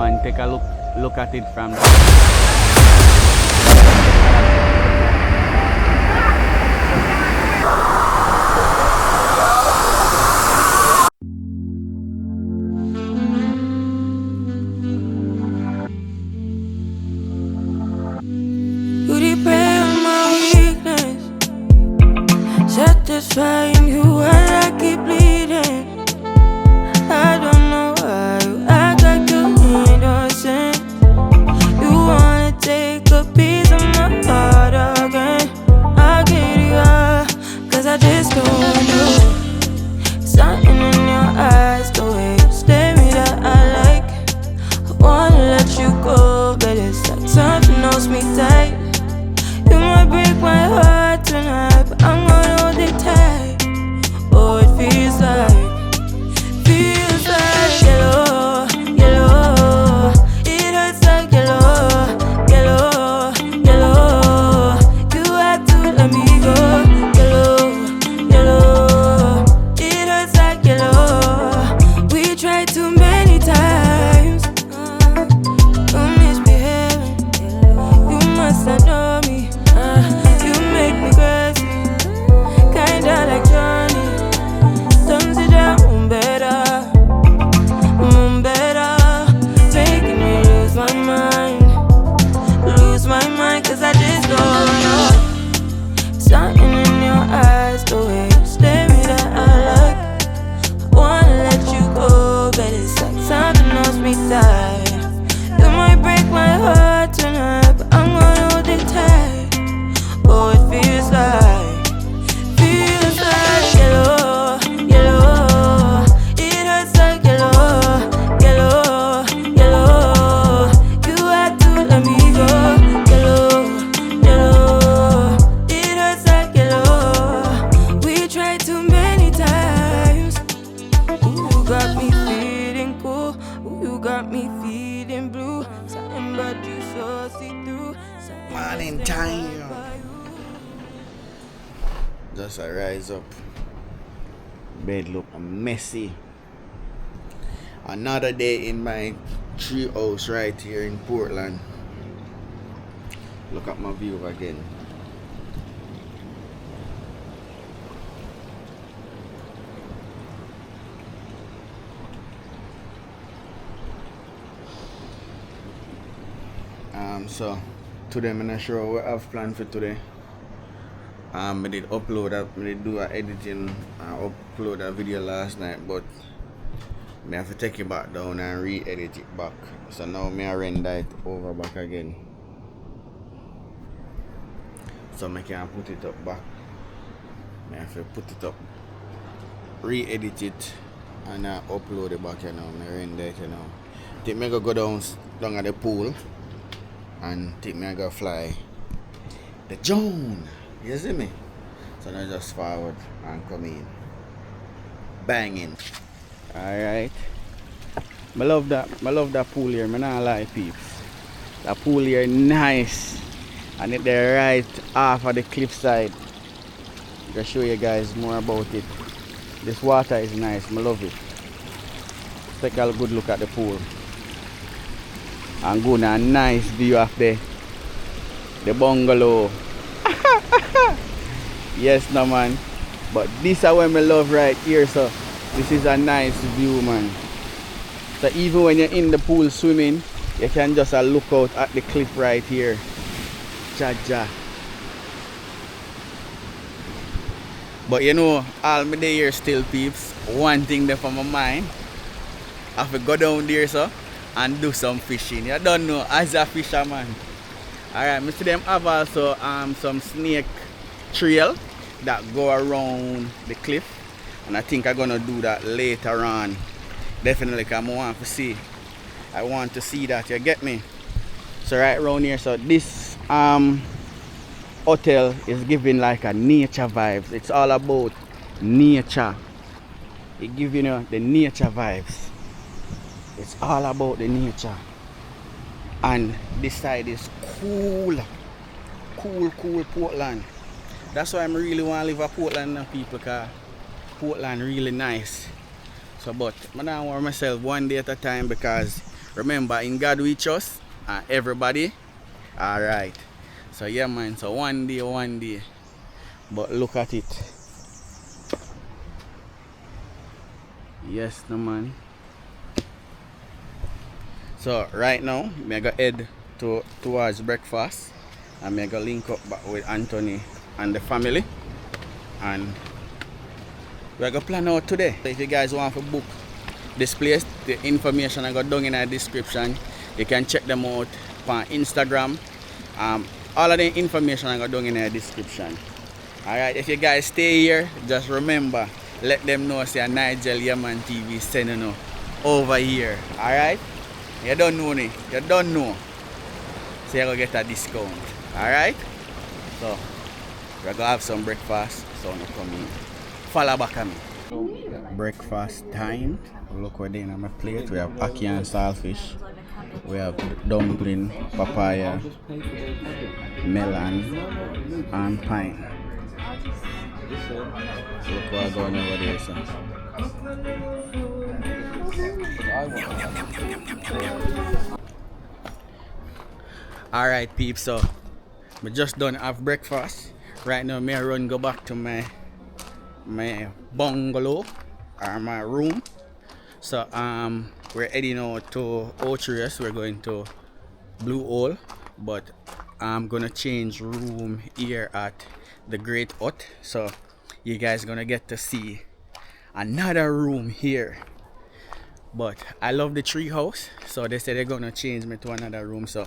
man, take a look at it from the satisfying you while I keep bleeding. I don't know why you act like you innocent. You wanna take a piece of my heart again. I'll get you up, cause I just don't know. Something in your eyes, the way you stare me that I like. I wanna let you go, but it's like something holds me tight. You might break my heart tonight, but I'm gonna hold it tight. Oh, it feels like yellow, yellow. It hurts like yellow, yellow, yellow. You had to let me go, yellow, yellow. It hurts like yellow. We tried too many times. You misbehaving, you must not know me. You make me crazy, kinda like Johnny. Thumbs it down better, making me lose my mind, cause I just don't know. Something in your eyes, the way you stare me that I like. I wanna let you go, but it's like something holds me tight. You might break my heart tonight, but I'm gonna hold it tight. Oh, it feels like yellow, yellow. It hurts like yellow, yellow, yellow. You had to let me go, yellow, yellow. It hurts like yellow. We tried too many times. Ooh, you got me feeling cool. Ooh, you got me feeling blue. Something about you so see-through. Morning time. Just I rise up. Bed look messy. Another day in my treehouse right here in Portland. Look at my view again. So today I'm not sure what I've planned for today. I did upload that, I did do a editing and upload a video last night, but I have to take it back down and re-edit it back. So now I render it over back again. So I can put it up back. I have to put it up, re-edit it and upload it back, you know. I render it, you know. Take me go down at the pool and take me go fly the drone. You see me? So now just forward and come in. Banging. Alright. I love that pool here, I not lie peeps. That pool here nice. And it there right off of the cliffside. I'm gonna show you guys more about it. This water is nice, I love it. Take a good look at the pool. And go on a nice view of the bungalow. Yes, no man. But this is what I love right here, so this is a nice view, man. So even when you're in the pool swimming, you can just look out at the cliff right here. Jaja. But you know, all my day here still peeps. One thing there for my mind. I have to go down there so and do some fishing. You don't know as a fisherman. Alright, I see them have also some snake trail that go around the cliff, and I think I'm gonna do that later on. Definitely, because I want to see that, you get me? So right around here, so this hotel is giving like a nature vibes. It's all about nature. It gives you know the nature vibes. It's all about the nature. And this side is cool Portland. That's why I really want to live in Portland now, people, because Portland really nice. So but I don't want myself one day at a time, because Remember, in God we trust, and everybody, alright. So yeah man, so one day. But look at it. Yes, no man. So right now, me go head towards breakfast, and me go link up back with Anthony and the family, and we go plan out today. So if you guys want to book this place, the information I got down in the description. You can check them out on Instagram. All of the information I got down in the description. Alright, if you guys stay here, just remember, let them know say Nigel Yahman TV sending you over here. Alright? You don't know me. You don't know. So you're gonna get a discount. Alright? So we're gonna have some breakfast. So no come in. Follow back at me. Breakfast time. Look what in on my plate. We have ackee and saltfish. We have dumpling, papaya, melon, and pine. Look what's going over there, son. Alright peeps, so we just done have breakfast. Right now me run go back to my bungalow or my room. So we're heading out to Treehouse. We're going to Blue Hole, but I'm gonna change room here at the Great Hut. So you guys gonna get to see another room here. But I love the Treehouse, so they said they're gonna change me to another room. So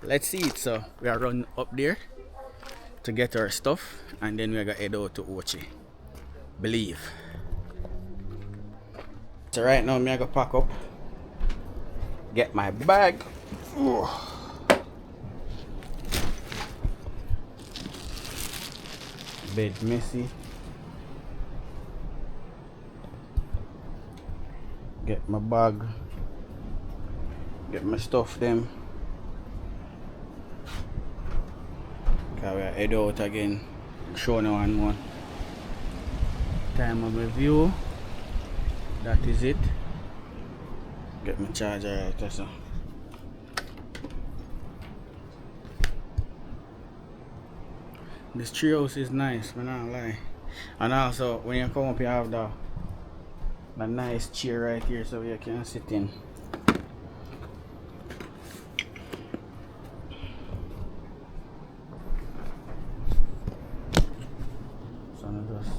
let's see it. So we are running up there to get our stuff, and then we're gonna head out to Ochi. Believe. So right now me I go pack up, get my bag. Ooh. Bed messy. Get my bag, get my stuff them. Okay, we head out again. Show now one more. Time of my view. That is it. Get my charger right so. This Treehouse is nice, but not lie. And also when you come up you have the nice chair right here so you can sit in. So now just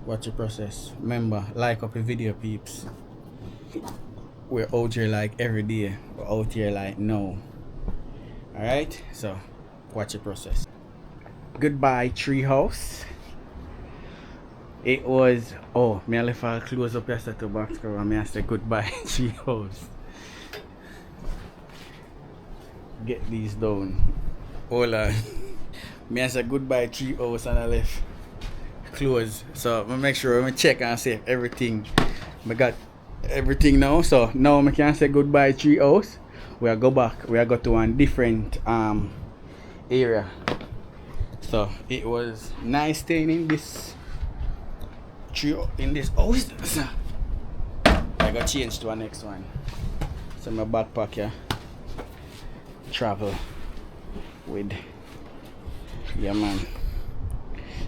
watch the process. Remember, like up the video peeps. We're out here like every day. We're out here like now. Alright, so watch the process. Goodbye Treehouse. It was, oh, me left a close up yesterday to box cover and I said goodbye Treehouse. Get these down. Hold on. Me I said goodbye Treehouse and I left close. So I make sure I check and see everything. I got everything now. So now I can say goodbye Treehouse. We go back. We go to a different area. So it was nice staying in this house. So I got changed to a next one. So my backpack here. Travel with Yahman.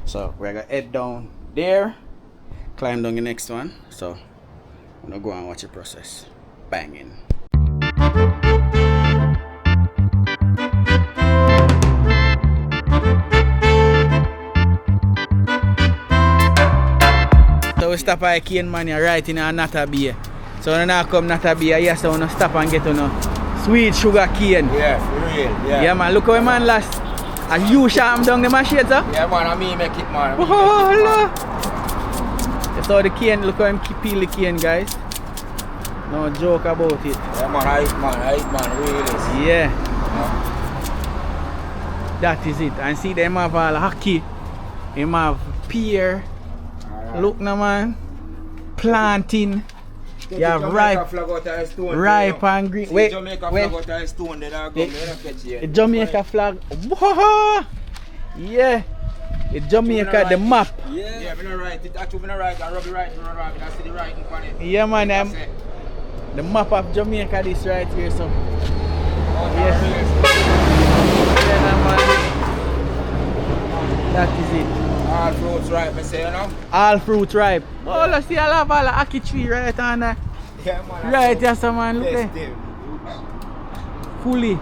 So we're gonna head down there, climb down the next one. So I'm gonna go and watch the process. Banging. So we stop at Cane Man here right in Nata Bay. So when I come Nata Bay, yes, so we stop and get on sweet sugar cane. Yeah, for real. Yeah. Yeah man, look how man last. And you shot down the machine, sir? Yeah man, I me make it man. Oh, hello. You saw the cane, look how him peel the cane, guys. No joke about it. Yeah man, I eat man, really. Yeah. That is it. And see them have all hockey. Them have pear. Right. Look now man. Planting. You have ripe and green. Wait, Jamaica flag out of stone, then I go the Jamaica flag. Whoa. Yeah. The Jamaica, the map. Yeah, I'm gonna write it. Actually, I'm gonna write. I rub it right, I see the writing on it. Yeah, man. The map of Jamaica this right here, so. Yes. Yeah, man. That is it. All fruits ripe, I say, you know? All fruit ripe. Oh, let's see, I love all the ackee tree right on there. Yeah, man. Right, yes, man. Look there. Festive. Fully.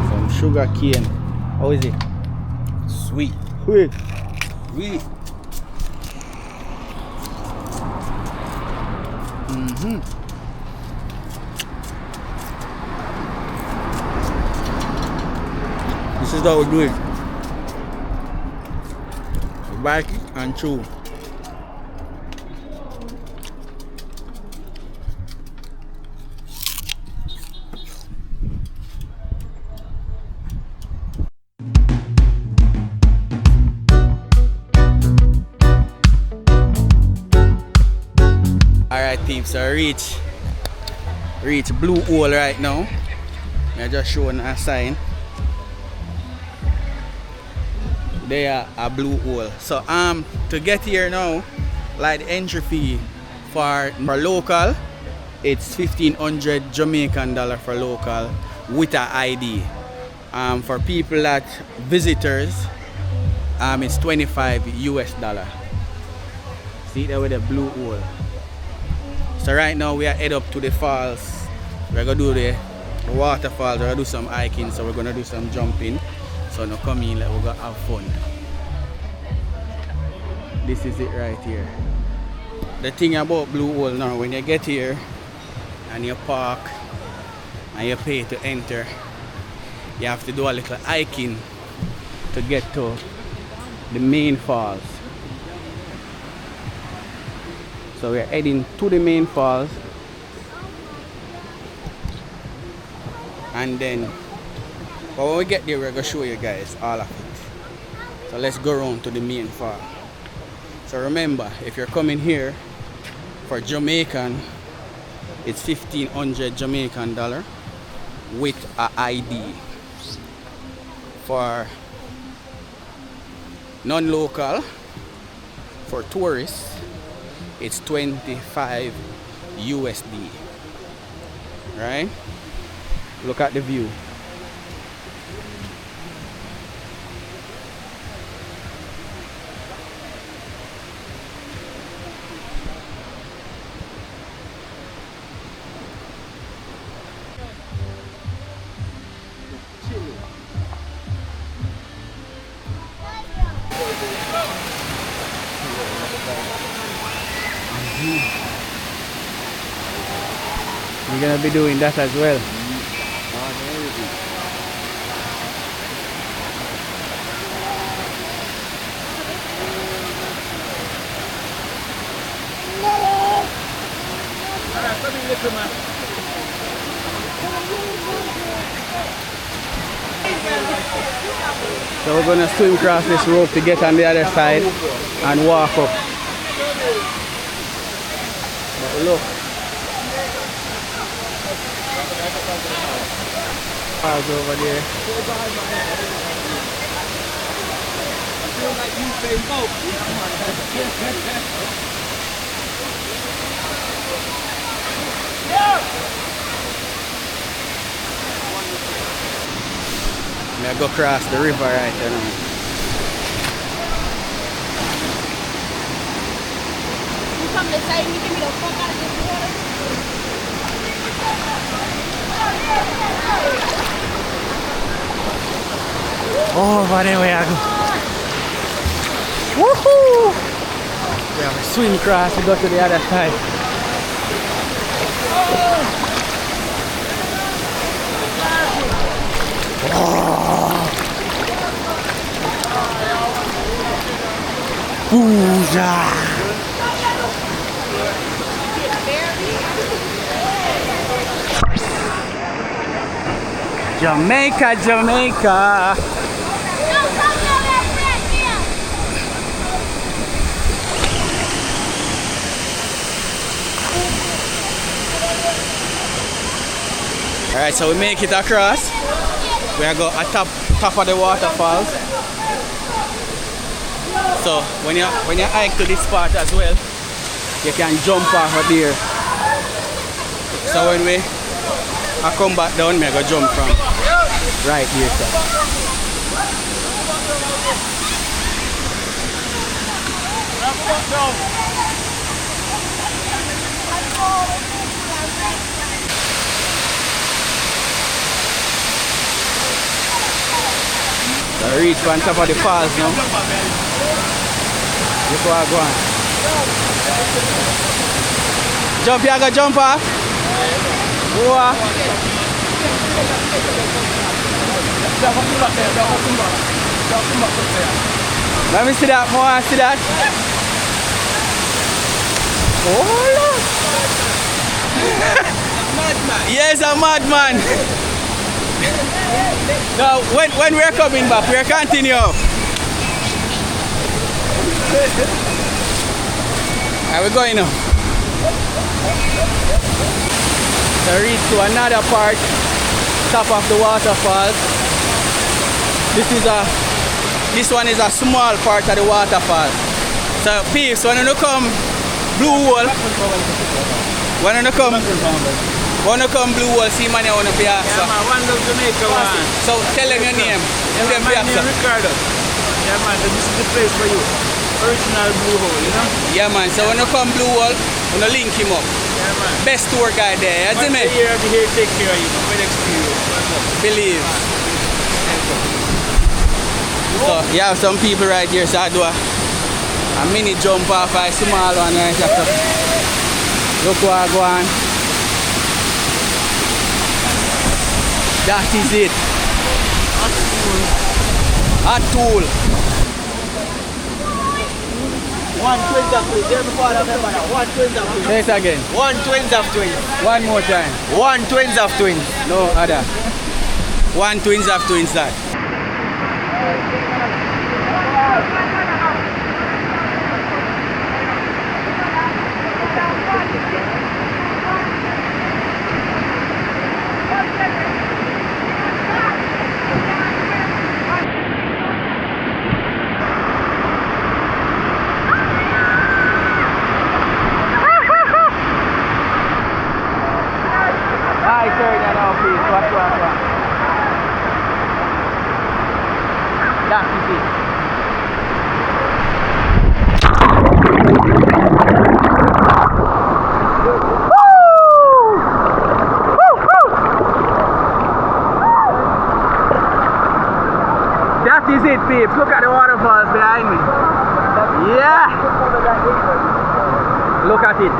Some sugar cane. How is it? Sweet. Sweet. Sweet. This is how we do it. We bite it and chew. Alright team, so I reach blue hole right now. I just showing a sign. There a blue hole. So to get here now, like the entry fee for local, it's 1,500 Jamaican dollar for local with a ID. For people that visitors, it's 25 US dollar. See there with the blue hole. So right now we are head up to the falls. We're gonna do the waterfalls. We're gonna do some hiking. So we're gonna do some jumping. So now come in, like we're gonna have fun. This is it right here. The thing about Blue Hole now, when you get here and you park and you pay to enter, you have to do a little hiking to get to the main falls. So we're heading to the main falls, and then but when we get there, we're gonna show you guys all of it. So let's go around to the main fall. So remember, if you're coming here for Jamaican, it's 1,500 Jamaican dollar with a ID. For non-local, for tourists, it's 25 USD. Right? Look at the view. We're gonna be doing that as well. So we're gonna swim across this rope to get on the other side and walk up. But look. Cars over there. I go across the river right now. You come beside me, give me the fuck out of this water. Oh, over there we are go. Woohoo! We have a swim across to go to the other side. Booyah! Jamaica, Jamaica. Alright, so we make it across. We are go at top of the waterfalls. So when you hike to this part as well, you can jump off of there. So when I come back down, I go jump from right here. So I reach on top of the falls now. Look where I go on. Jump here, go jump off. Whoa. Let me see that more, see that. Oh, look. Yes, a madman. Now, when we're coming back, we're continue. Are we going now? So reach to another part, top of the waterfall. This one is a small part of the waterfall. So peeps, when you come Blue Hole, when you come Blue Hole, see man you want to be asked. Yeah man, one of Jamaica one. So tell them your name. Yeah man, my name Ricardo. Yeah man, this is the place for you. Original Blue Hole, you know? Yeah man, so when you come Blue Hole, you link him up. Yeah man. Best tour guide there, you see me? I'll be here take care of you, with experience. Believe. So you have some people right here, so I do a mini jump off a small one right after. Look where I go on. That is it. A tool. 1 twins of twins, there before I remember now. 1 twins of twins. Say it again. 1 twins of twins. One more time. 1 twins of twins. No other. 1 twins of twins that. That is it. That is it, peeps. Look at the waterfalls behind me. Yeah. Look at it.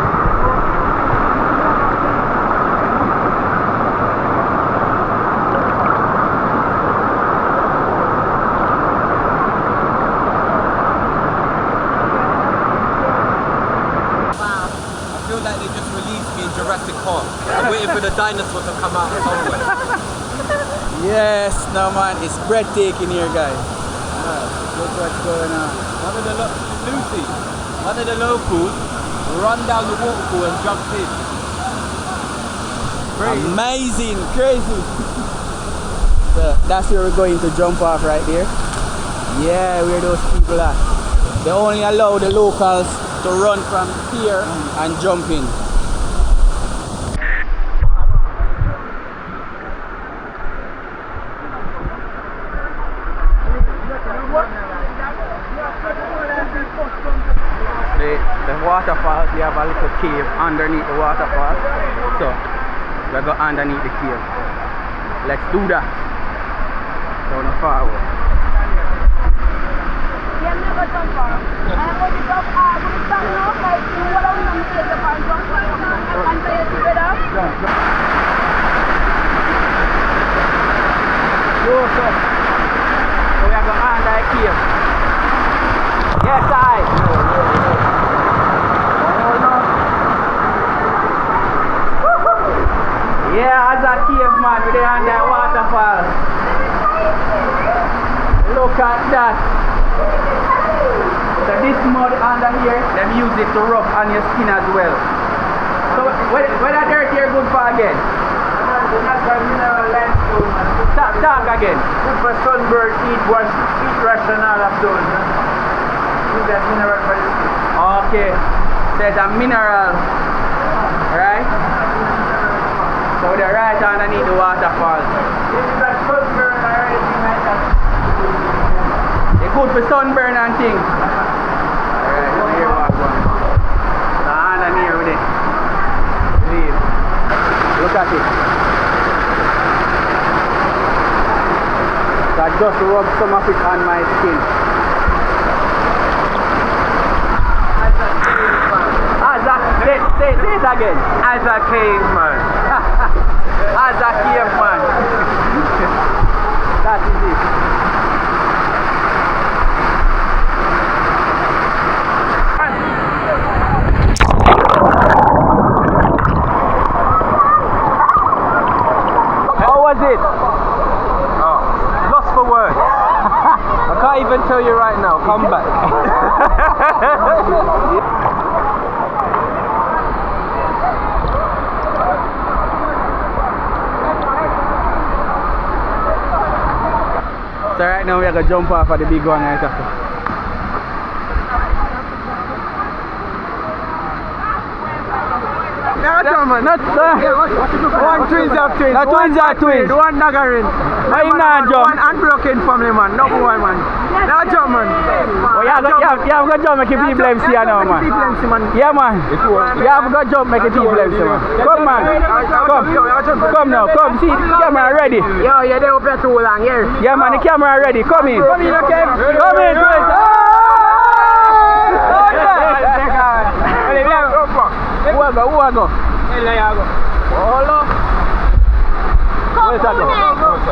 I'm waiting for the dinosaur to come out somewhere. Yes, no man, it's breathtaking here, guys. Look what's going on. One of the locals run down the waterfall and jumped in. Crazy. Amazing, crazy. So that's where we're going to jump off right there. Yeah, where those people are. They only allow the locals to run from here and jump in. The waterfall, we have a little cave underneath the waterfall. So we'll go underneath the cave. Let's do that. Turn forward. Yeah, never jump off. I'm going to jump off. I'm going to stand up like you. What are we going to take the car and jump off? And say it together. Go, so we are going under the cave. Yes, yeah, as a cave man, we're under the waterfall. Look at that. So this mud under here, them use it to rub on your skin as well. So when that dirt here good for again? Talk again. Good for sunburn, eat ration, all of those. Use that mineral for the skin. Okay. So there's a mineral, right? So they're right underneath the waterfall. It's good for sunburn and things. Alright, so here we go. The hand and here with it. Leave. Look at it. So I just rub some of it on my skin. Say it again. As a caveman. As a caveman. That is it. How was it? Oh, lost for words. I can't even tell you right now. Come back. So right now we are going to jump off of the big one right after. Not one twins of twins. Not twins of twins. One nagarin. Why you not jump? One unbroken family man. No boy man. Now jump man. Oh, you have to jump make your people MC now man. Yeah man. You have to jump make your people MC man. Come man. Come now. Come see the camera ready. Yo, you're there up here too long here. Yeah man, the camera ready. Come in. Come in okay. Come in. Who I go? Hello. Where's that go?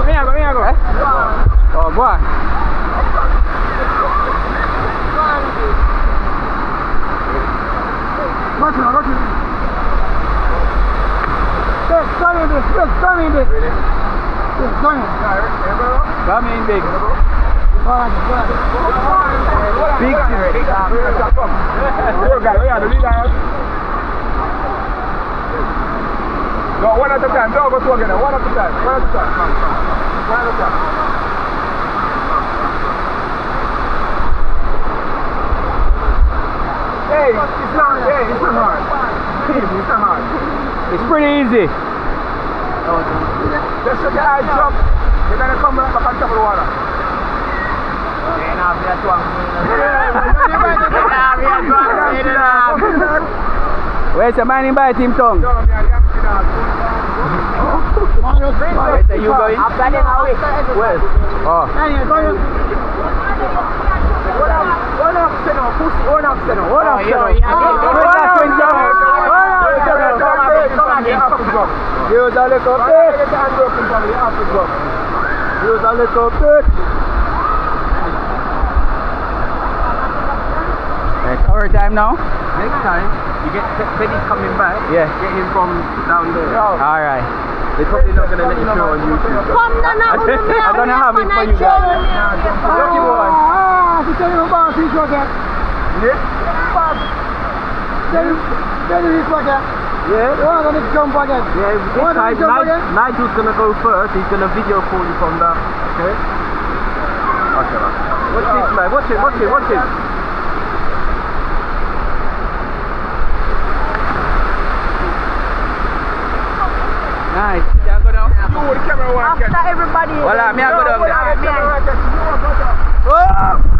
Me I go. Oh, go on. Come in big. No, one at a time. Don't go two again. One at a time. One at a time. One at a time. Hey, it's not. Hey, it's not hard. It's not hard. It's pretty easy. Just show your eyes jump. You're gonna come back on top of the water. Where's the man invite him tongue? Where are you going? Where? Oh. Use a little bit. Use a little bit. It's our time now. Next time, you get Penny's coming back. Yeah. Get him from down there. Alright. They're probably not going to let you show on YouTube. I'm gonna have it for you guys. Lucky boy. To tell you about this again. Yeah. Tell you this again. Yeah. You're going to jump again. Yeah, this time, Nigel's going to go first. He's going to video call you from that. Okay? Okay, man. Watch this, man. Watch it. Nice. Yeah, go down. You the camera one catch. After everybody. Voila, me I go down there. Oh!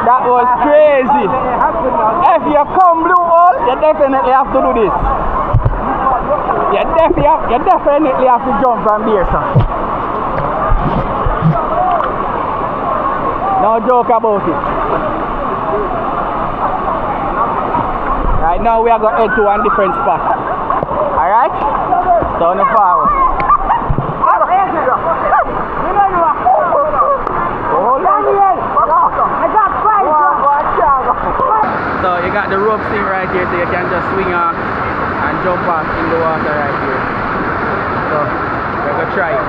That was crazy. If you come blue hole, you definitely have to do this. You definitely have to jump from there, sir. No joke about it. Right now we are going to head to one different spot. Alright? So on the forward. So you got the rope thing right here, so you can just swing off and jump off in the water right here. So we're gonna try it.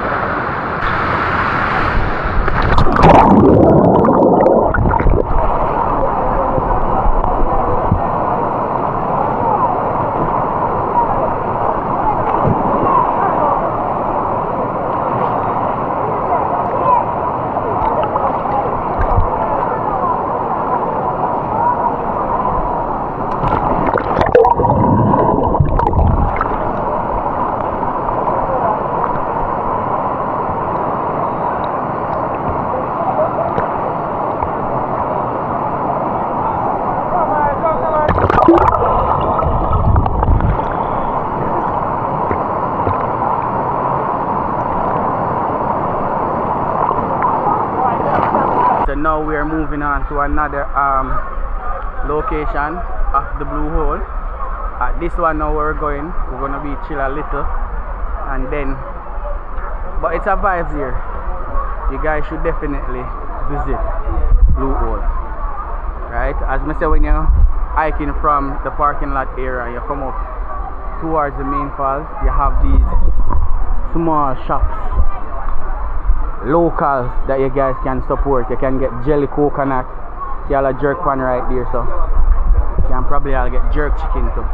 so now we are moving on to another location of the Blue Hole. At this one now we're gonna be chill a little, and then, but it's a vibes here. You guys should definitely visit Blue Hole, right? As I say, when you're hiking from the parking lot area, you come up towards the main falls, you have these small shops, locals that you guys can support. You can get jelly coconut, see all a jerk pan right there, so you can probably all get jerk chicken too.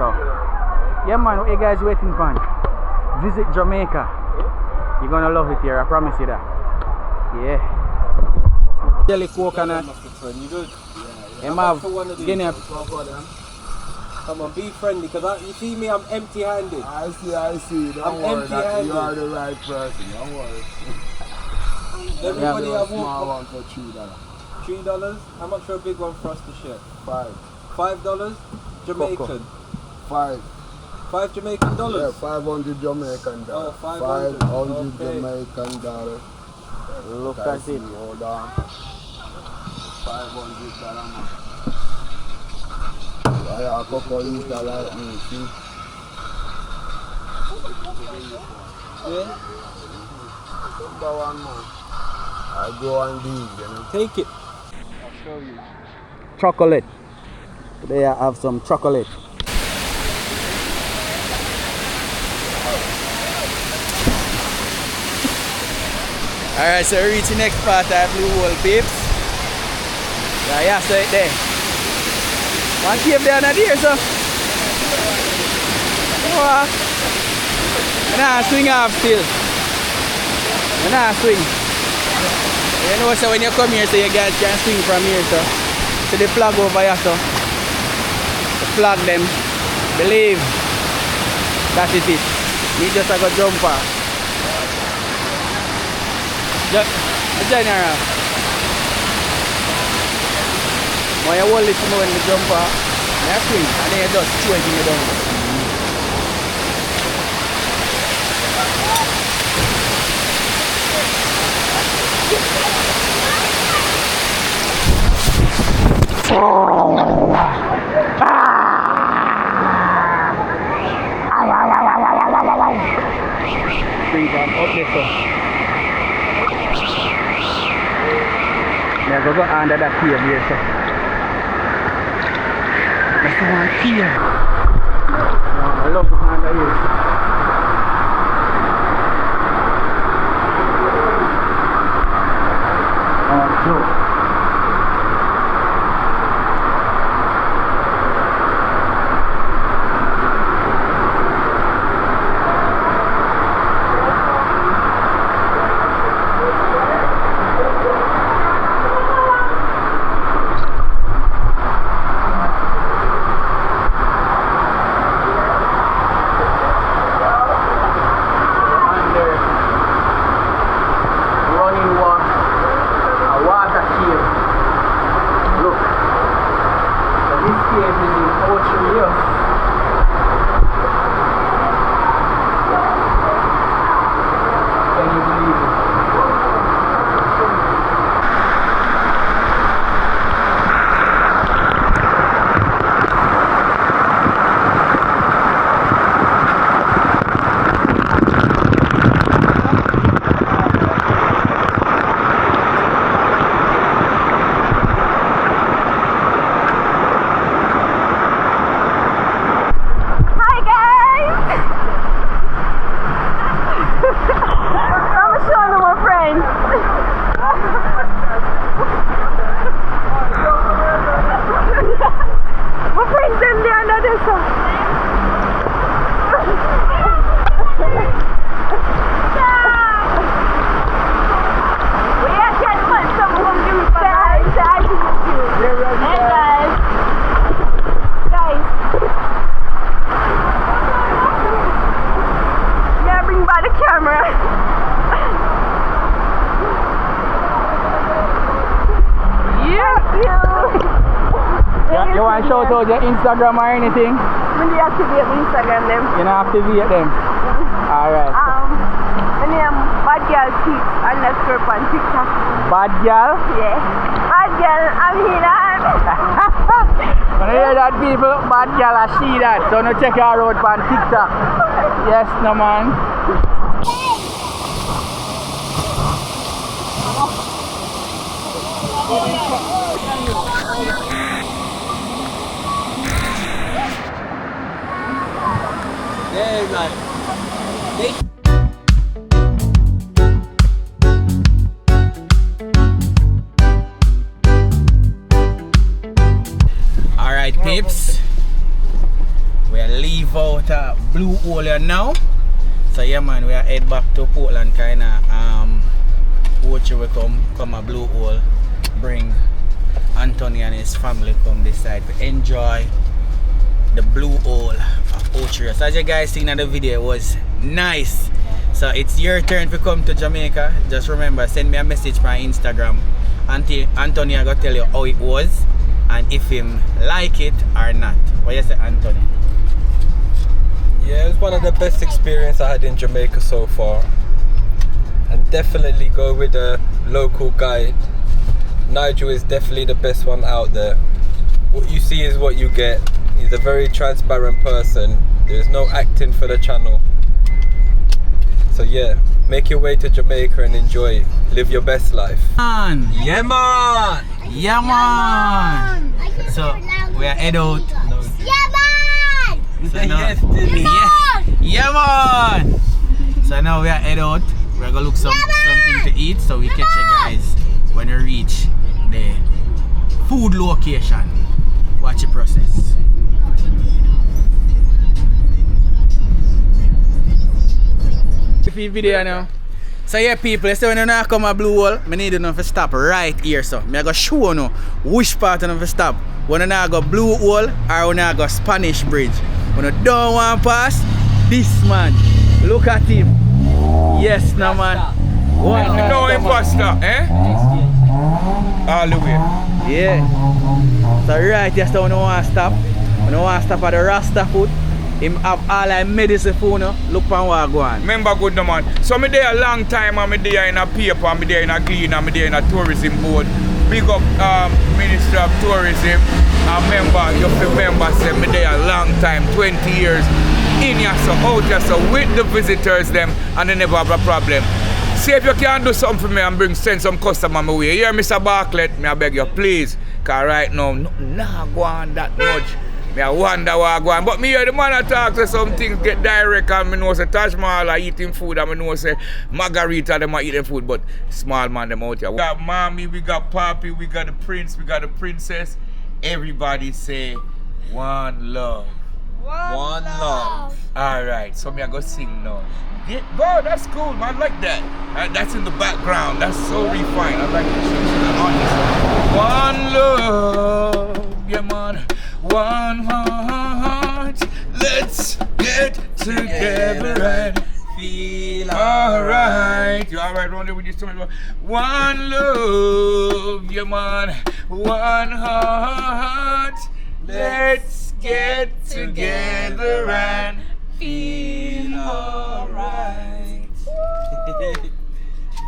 So yeah man, what you guys waiting for? Visit Jamaica. You're gonna love it here, I promise you that. Yeah. Jelly coconut. You good? Have Guinea. Come on, be friendly, because you see me, I'm empty-handed. I see. I'm empty-handed. You are the right person, don't worry. Everybody have small one for $3. $3? How much for a big one for us to share? $5? Jamaican. 5. 5 Jamaican dollars? Yeah, 500 Jamaican dollars. Oh, 500. 500 Okay. Jamaican dollars. Look at it. Hold on. $500. I have a couple of like me, see? Yeah? Number one, man. I go on these, you know. Take it. I'll show you. Chocolate. Today I have some chocolate. Alright, so we reach the next part of Blue Hole, peeps. Yeah, so it there. One cave down there, so. Oh, nah, swing off still. Nah, swing. You know, so when you come here, so you guys can swing from here, so. So the flag over here, so. The flag them. Believe. That's it. Me just like a jumper. General. When you hold it in the jumper, you swing, and then you just straight in the down. Swing from up there, so. Now go under that cave here, so. That's the one cave. I love to under here. Oh, so. You want to shout out your Instagram or anything? When you activate my Instagram them. You don't activate them? Alright. My name Bad Girl Tips _ on TikTok. Bad girl? Yeah. Bad girl, I'm here. When I hear that people, bad girl I see that. So no check her out on TikTok. Yes, no man. Yeah, man. Alright peeps, we'll leave out Blue Hole here now. So yeah man, we'll head back to Portland kinda watch we come a Blue Hole, bring Anthony and his family come this side to enjoy the Blue Hole of Ocho. So as you guys seen in the video, it was nice. So it's your turn to come to Jamaica. Just remember, send me a message by Instagram. Anthony I gonna tell you how it was and if him like it or not. What you say, Anthony? Yeah, it was one of the best experiences I had in Jamaica so far. And definitely go with a local guide. Nigel is definitely the best one out there. What you see is what you get. He's a very transparent person. There's no acting for the channel. So yeah, make your way to Jamaica and enjoy. Live your best life. Man. Yeah, man! Yeah man! So we are head out. So now, yeah man! So now we are head out. We're gonna look something to eat, so we catch you guys when we reach the food location. Watch the process. Video now. So yeah people, so when you come a Blue Hole, I need you to stop right here. So I'm gonna show you which part you to stop. When you go Blue Hole or when you go Spanish Bridge. When you don't want to pass, this man, look at him. Yes, no man. No imposter, eh? All the way. Yeah. So right here, so when you want to stop, when you want to stop at the Rasta foot, him have all like medicine for you. Look on what go on. Remember good no man. So me there a long time and me there in a paper, me there in a clean and me there in a tourism board. Big up Minister of Tourism. And member, you remember say me there a long time, 20 years. In here so out here so with the visitors them and they never have a problem. See if you can do something for me and send some customer my way. Here Mr. Bartlett, me I beg you please. Cause right now nah go on that much. Me I wonder what go on. But me hear the man I talk to some things get direct and me know say Taj Mahal are eating food and me know say Margarita them are eating food, but small man them out here. We got mommy, we got papi, we got the prince, we got the princess. Everybody say one love. One love. Alright, so me I go sing now. Yeah, bro, that's cool, man. Like that. That's in the background. That's so refined. I like it. One love, yeah, man. One heart. Let's get together and feel alright. You alright, Ronnie, with this story? One love, yeah, man. One heart. Let's get together and feel alright.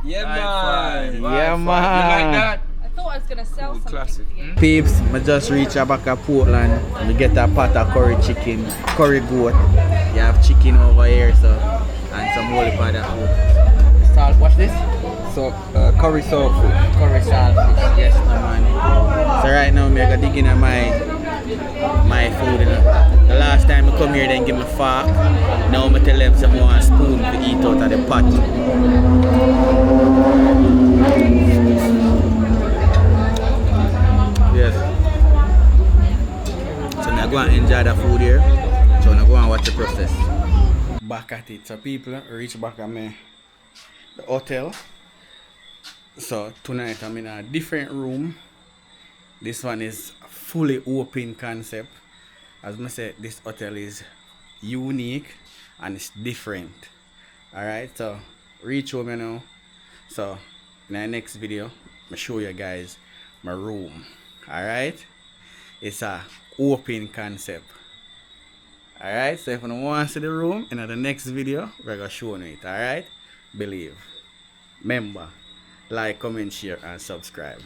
Yeah, man. Yeah man. You like that? I thought I was gonna sell something Classic. for you. Peeps, I just reached back at Portland. We get a pot of curry chicken, curry goat. You have chicken over here, so and some whole pot of food. Salt, what's this? So, curry soul food. Curry saltfish, yes no man. So right now I'm gonna dig in my food, you know. The last time I come here they give me fork. Now I tell them some more spoon to eat out of the pot. Yes. So I'm going to enjoy the food here. So I'm going to watch the process. Back at it. So people reach back at me the hotel. So tonight I'm in a different room. This one is fully open concept. As I said, this hotel is unique and it's different. Alright, so reach home now. So in the next video, I'll show you guys my room. Alright? It's a open concept. Alright, so if you want to see the room, in the next video, we're gonna show you it. Alright? Believe. Remember, Like, comment, share, and subscribe.